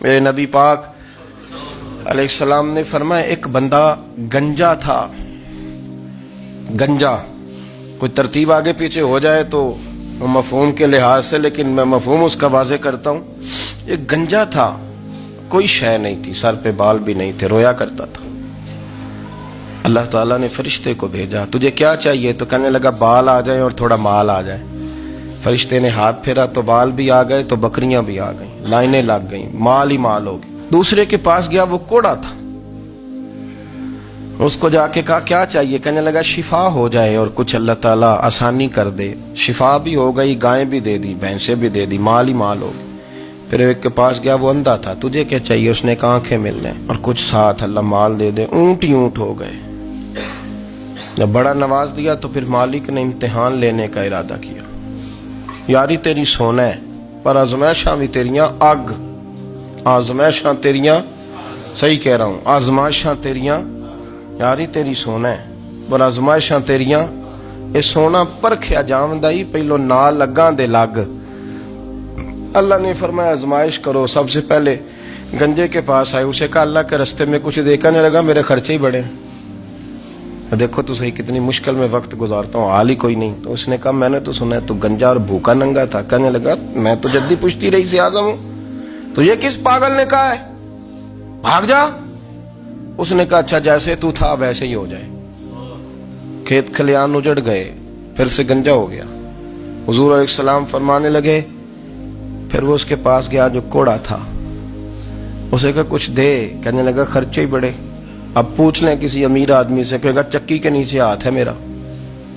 میرے نبی پاک علیہ السلام نے فرمایا ایک بندہ گنجا تھا. گنجا کوئی ترتیب آگے پیچھے ہو جائے تو مفہوم کے لحاظ سے، لیکن میں مفہوم اس کا واضح کرتا ہوں. ایک گنجا تھا، کوئی شے نہیں تھی، سر پہ بال بھی نہیں تھے، رویا کرتا تھا. اللہ تعالیٰ نے فرشتے کو بھیجا، تجھے کیا چاہیے؟ تو کہنے لگا بال آ جائیں اور تھوڑا مال آ جائے. فرشتے نے ہاتھ پھیرا تو بال بھی آ گئے تو بکریاں بھی آ گئیں، لائنیں لگ گئیں، مال ہی مال ہو گئی. دوسرے کے پاس گیا، وہ کوڑا تھا. اس کو جا کے کہا کیا چاہیے؟ کہنے لگا شفا ہو جائے اور کچھ اللہ تعالیٰ آسانی کر دے. شفا بھی ہو گئی، گائیں بھی دے دی، بھینسیں بھی دے دی، مال ہی مال ہو گئی. پھر ایک کے پاس گیا، وہ اندھا تھا، تجھے کیا چاہیے؟ اس نے کہا آنکھیں مل لیں اور کچھ ساتھ اللہ مال دے دے. اونٹ ہی اونٹ ہو گئے. جب بڑا نواز دیا تو پھر مالک نے امتحان لینے کا ارادہ کیا. یاری تیری سونا ہے پر آزمائشاں بھی تیریاں اگ. آزمائشاں تیریاں، صحیح کہہ رہا ہوں، آزمائشاں تیریاں، یاری تیری سونا ہے پر آزمائشاں تیریاں. یہ سونا پرکھیا جامدائی پہلو نہ لگاں دے لگ. اللہ نے فرمایا آزمائش کرو. سب سے پہلے گنجے کے پاس آئے، اسے کہا اللہ کے رستے میں کچھ دیکھنے لگا، میرے خرچے ہی بڑے. دیکھو تو صحیح کتنی مشکل میں وقت گزارتا ہوں، حال ہی کوئی نہیں. تو اس نے کہا میں نے تو سنا ہے تو گنجا اور بھوکا ننگا تھا. کہنے لگا میں تو جدی پشتی رئیس اعظم ہوں، تو یہ کس پاگل نے کہا ہے بھاگ جا؟ اس نے کہا اچھا جیسے تو تھا ویسے ہی ہو جائے. کھیت کھلیان اجڑ گئے، پھر سے گنجا ہو گیا. حضور علیہ السلام فرمانے لگے. پھر وہ اس کے پاس گیا جو کوڑا تھا، اسے کہا کچھ دے. کہنے لگا خرچے ہی بڑے. اب پوچھ لیں کسی امیر آدمی سے، کہے گا چکی کے نیچے ہاتھ ہے میرا،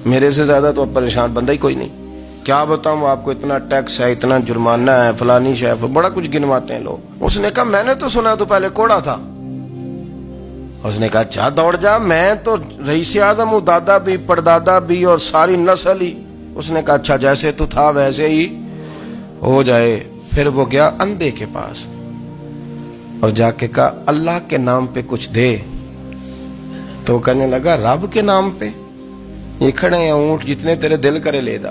میرے سے زیادہ تو اب پریشان بندہ ہی کوئی نہیں. کیا بتاؤں آپ کو، اتنا ٹیکس ہے، اتنا جرمانہ ہے، فلانی شے، بڑا کچھ گنواتے ہیں لوگ. اس نے کہا میں نے تو سنا تو پہلے کوڑا تھا. اس نے کہا اچھا دوڑ جا، میں تو رئیس اعظم ہوں، دادا بھی پردادا بھی اور ساری نسل ہی. اس نے کہا اچھا جیسے تو تھا ویسے ہی ہو جائے. پھر وہ گیا اندھے کے پاس اور جا کے کہا اللہ کے نام پہ کچھ دے. تو کہنے لگا رب کے نام پہ؟ یہ کھڑے ہیں اونٹ، جتنے تیرے دل کرے لے دا.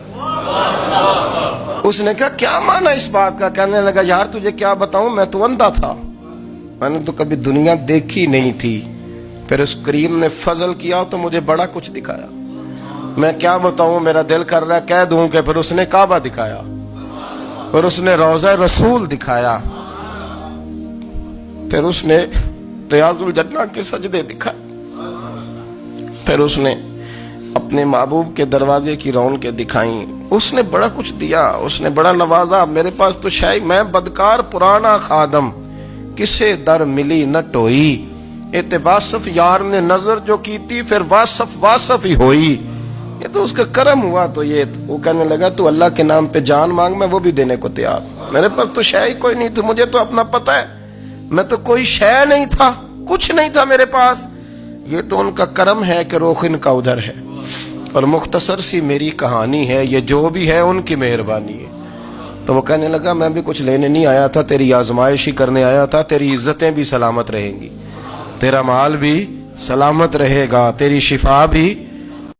اس نے کہا کیا معنی اس بات کا؟ کہنے لگا یار تجھے کیا بتاؤں، میں تو اندھا تھا، میں نے تو کبھی دنیا دیکھی نہیں تھی. پھر اس کریم نے فضل کیا تو مجھے بڑا کچھ دکھایا. میں کیا بتاؤں، میرا دل کر رہا ہے کہہ دوں کہ پھر اس نے کعبہ دکھایا، پھر اس نے روضہ رسول دکھایا، پھر اس نے ریاض الجنہ کے سجدے دکھائے، پھر اس نے اپنے محبوب کے دروازے کی رونقیں دکھائیں. اس نے بڑا کچھ دیا، اس نے بڑا نوازا. میرے پاس تو شاید میں بدکار پرانا خادم، کسے در ملی نہ ٹوئی. واصف یار نے نظر جو کی تھی پھر واصف ہی ہوئی. یہ تو اس کا کرم ہوا. تو یہ وہ کہنے لگا تو اللہ کے نام پہ جان مانگ، میں وہ بھی دینے کو تیار. میرے پاس تو شے ہی کوئی نہیں تھی، مجھے تو اپنا پتہ ہے، میں تو کوئی شے نہیں تھا، کچھ نہیں تھا میرے پاس. یہ تو ان کا کرم ہے کہ رخ ان کا ادھر ہے، اور مختصر سی میری کہانی ہے، یہ جو بھی ہے ان کی مہربانی ہے. تو وہ کہنے لگا میں بھی کچھ لینے نہیں آیا تھا، تیری آزمائش ہی کرنے آیا تھا. تیری عزتیں بھی سلامت رہیں گی، تیرا مال بھی سلامت رہے گا، تیری شفا بھی